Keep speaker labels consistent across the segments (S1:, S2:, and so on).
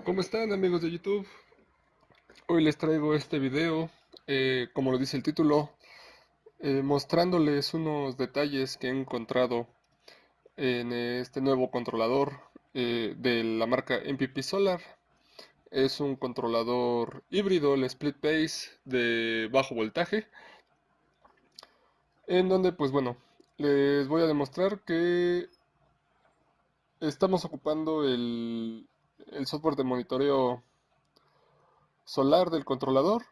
S1: ¿Cómo están amigos de YouTube? Hoy les traigo este video, como lo dice el título, mostrándoles unos detalles que he encontrado en este nuevo controlador de la marca MPP Solar. Es un controlador híbrido, el split base de bajo voltaje, en donde pues bueno, les voy a demostrar que estamos ocupando el software de monitoreo solar del controlador.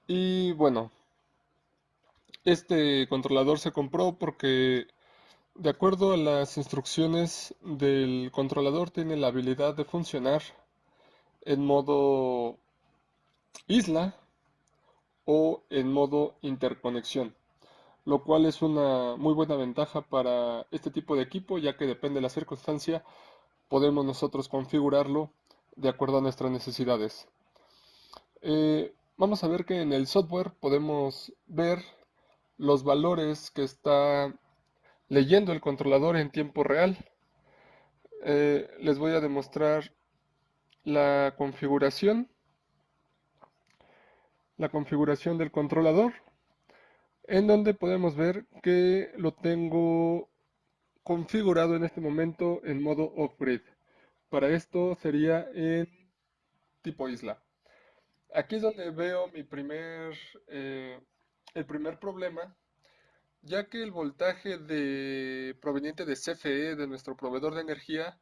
S1: Y bueno, este controlador se compró porque, de acuerdo a las instrucciones del controlador, tiene la habilidad de funcionar en modo isla o en modo interconexión, lo cual es una muy buena ventaja para este tipo de equipo, ya que depende de la circunstancia, podemos nosotros configurarlo de acuerdo a nuestras necesidades. Vamos a ver que en el software podemos ver los valores que está leyendo el controlador en tiempo real. Les voy a demostrar la configuración, la configuración del controlador, en donde podemos ver que lo tengo configurado en este momento en modo off-grid. Para esto sería en tipo isla. Aquí es donde veo el primer problema, ya que el voltaje proveniente de CFE, de nuestro proveedor de energía,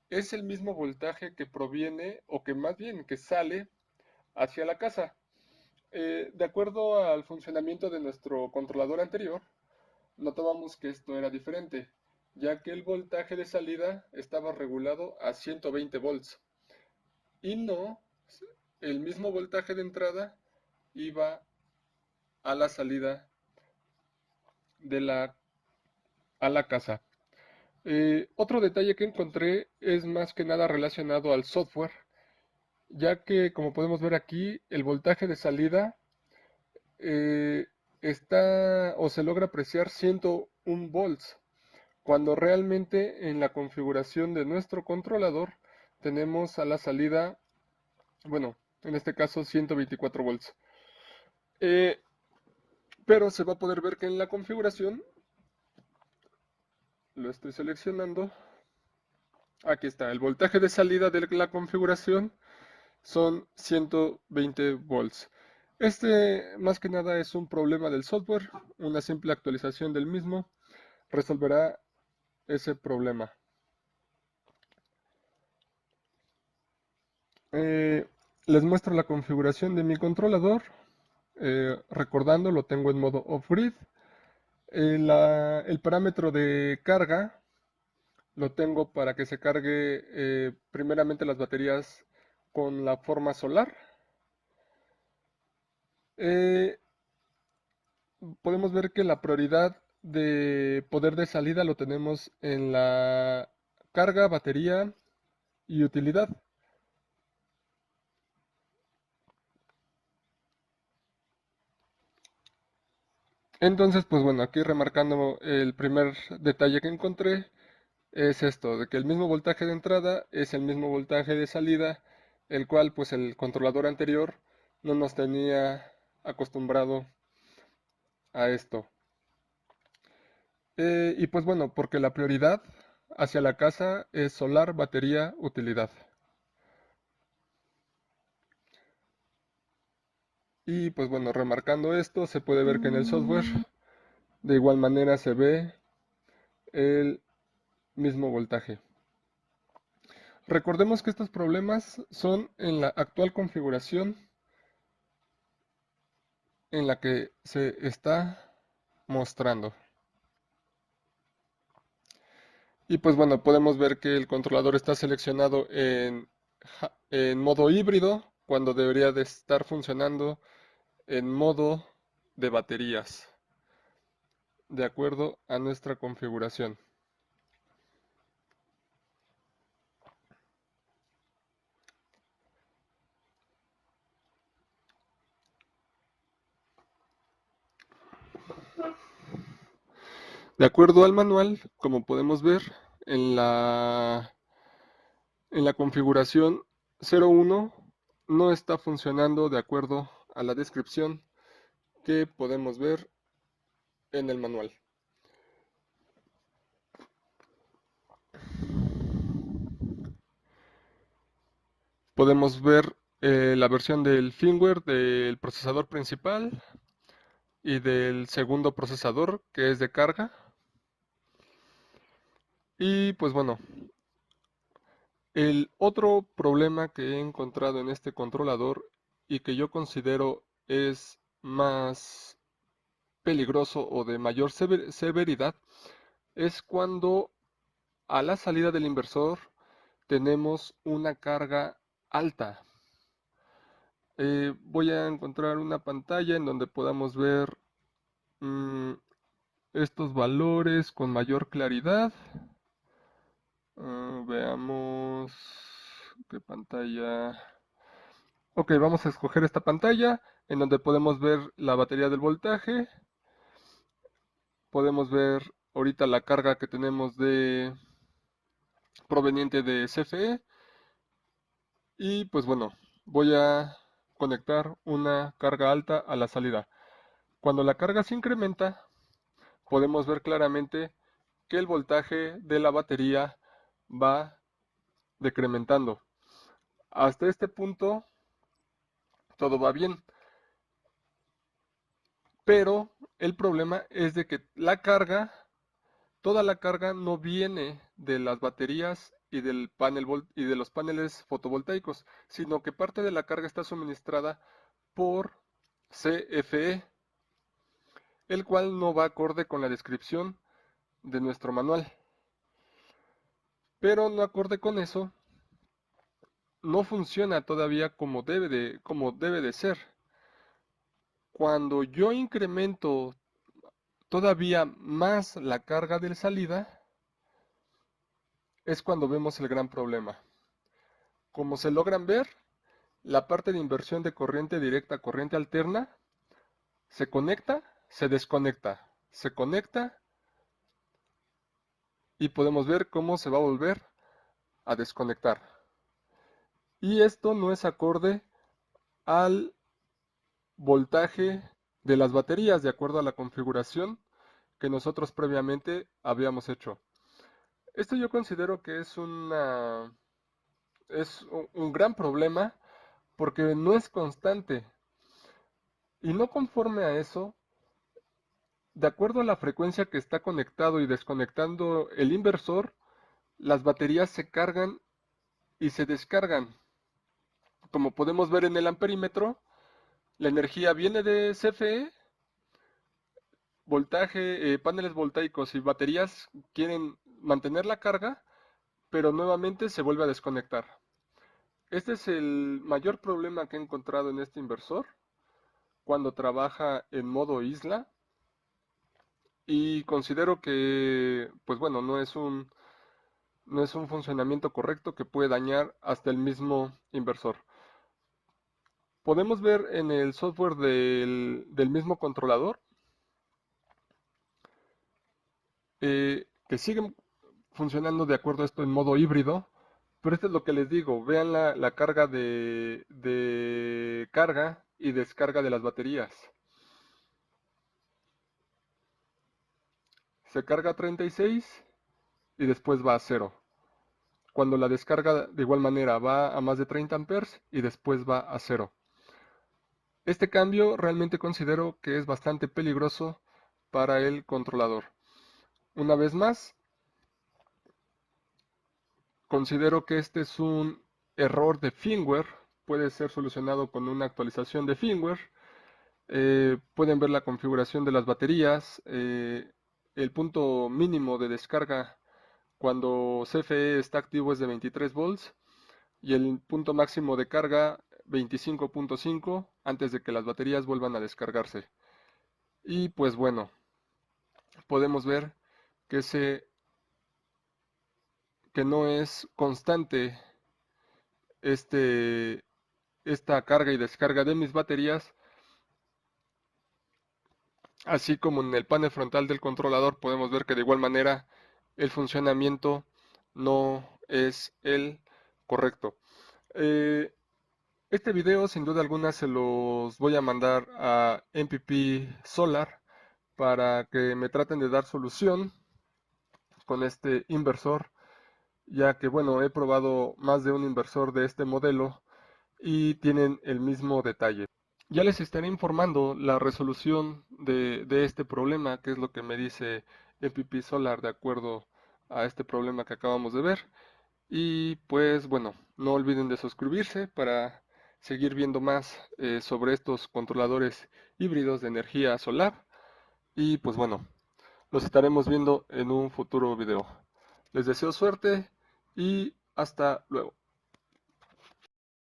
S1: es el mismo voltaje que proviene, o que más bien que sale hacia la casa. De acuerdo al funcionamiento de nuestro controlador anterior, notábamos que esto era diferente, ya que el voltaje de salida estaba regulado a 120 volts y no el mismo voltaje de entrada iba a la salida de a la casa. Otro detalle que encontré es más que nada relacionado al software, ya que como podemos ver aquí, el voltaje de salida eh, está o se logra apreciar 101 volts, cuando realmente en la configuración de nuestro controlador tenemos a la salida, bueno, en este caso 124 volts. Eh, pero se va a poder ver que en la configuración, lo estoy seleccionando, aquí está, el voltaje de salida de la configuración son 120 volts. Este más que nada es un problema del software, una simple actualización del mismo resolverá ese problema. Eh, Les muestro la configuración de mi controlador. Recordando, lo tengo en modo off-grid. El parámetro de carga lo tengo para que se cargue primeramente las baterías con la forma solar. Eh, Podemos ver que la prioridad de poder de salida lo tenemos en la carga, batería y utilidad. Entonces, pues bueno, aquí remarcando el primer detalle que encontré, es esto, de que el mismo voltaje de entrada es el mismo voltaje de salida, el cual pues el controlador anterior no nos tenía acostumbrado a esto. Y pues bueno, porque la prioridad hacia la casa es solar, batería, utilidad. Y pues bueno, remarcando esto, se puede ver que en el software de igual manera se ve el mismo voltaje. Recordemos que estos problemas son en la actual configuración en la que se está mostrando. Y pues bueno, podemos ver que el controlador está seleccionado en modo híbrido cuando debería de estar funcionando en modo de baterías, de acuerdo a nuestra configuración. De acuerdo al manual, como podemos ver en la En la configuración 01 no está funcionando de acuerdo a la descripción que podemos ver en el manual. Podemos ver la versión del firmware del procesador principal y del segundo procesador, que es de carga. Y pues bueno, el otro problema que he encontrado en este controlador y que yo considero es más peligroso o de mayor severidad es cuando a la salida del inversor tenemos una carga alta. Voy a encontrar una pantalla en donde podamos ver mm, estos valores con mayor claridad. Veamos qué pantalla. Ok, vamos a escoger esta pantalla en donde podemos ver la batería del voltaje. Podemos ver ahorita la carga que tenemos de proveniente de CFE. Y pues bueno, voy a conectar una carga alta a la salida. Cuando la carga se incrementa, podemos ver claramente que el voltaje de la batería va decrementando. Hasta este punto todo va bien, pero el problema es de que la carga, toda la carga no viene de las baterías y del y de los paneles fotovoltaicos, sino que parte de la carga está suministrada por CFE, el cual no va acorde con la descripción de nuestro manual. Pero no acorde con eso, no funciona todavía como debe de ser. Cuando yo incremento todavía más la carga de salida, es cuando vemos el gran problema. Como se logran ver, la parte de inversión de corriente directa a corriente alterna se conecta, se desconecta, se conecta y podemos ver cómo se va a volver a desconectar. Y esto no es acorde al voltaje de las baterías de acuerdo a la configuración que nosotros previamente habíamos hecho. Esto yo considero que es un gran problema porque no es constante y no conforme a eso, de acuerdo a la frecuencia que está conectado y desconectando el inversor, las baterías se cargan y se descargan. Como podemos ver en el amperímetro, la energía viene de CFE, voltaje, paneles voltaicos y baterías quieren mantener la carga, pero nuevamente se vuelve a desconectar. Este es el mayor problema que he encontrado en este inversor cuando trabaja en modo isla y considero que, pues bueno, no es un funcionamiento correcto que puede dañar hasta el mismo inversor. Podemos ver en el software del mismo controlador que siguen funcionando de acuerdo a esto en modo híbrido, pero esto es lo que les digo, vean la carga de carga y descarga de las baterías. Se carga a 36 y después va a 0. Cuando la descarga de igual manera va a más de 30 amperes y después va a 0. Este cambio realmente considero que es bastante peligroso para el controlador. Una vez más, considero que este es un error de firmware, puede ser solucionado con una actualización de firmware. Pueden ver la configuración de las baterías, el punto mínimo de descarga cuando CFE está activo es de 23 volts y el punto máximo de carga 25.5 antes de que las baterías vuelvan a descargarse. Y pues bueno, podemos ver que, que no es constante este, esta carga y descarga de mis baterías, así como en el panel frontal del controlador podemos ver que de igual manera el funcionamiento no es el correcto. Eh, este video sin duda alguna se los voy a mandar a MPP Solar para que me traten de dar solución con este inversor, ya que bueno, he probado más de un inversor de este modelo y tienen el mismo detalle. Ya les estaré informando la resolución de este problema, que es lo que me dice MPP Solar de acuerdo a este problema que acabamos de ver. Y pues bueno, no olviden de suscribirse para seguir viendo más sobre estos controladores híbridos de energía solar. Y pues bueno, los estaremos viendo en un futuro video. Les deseo suerte y hasta luego.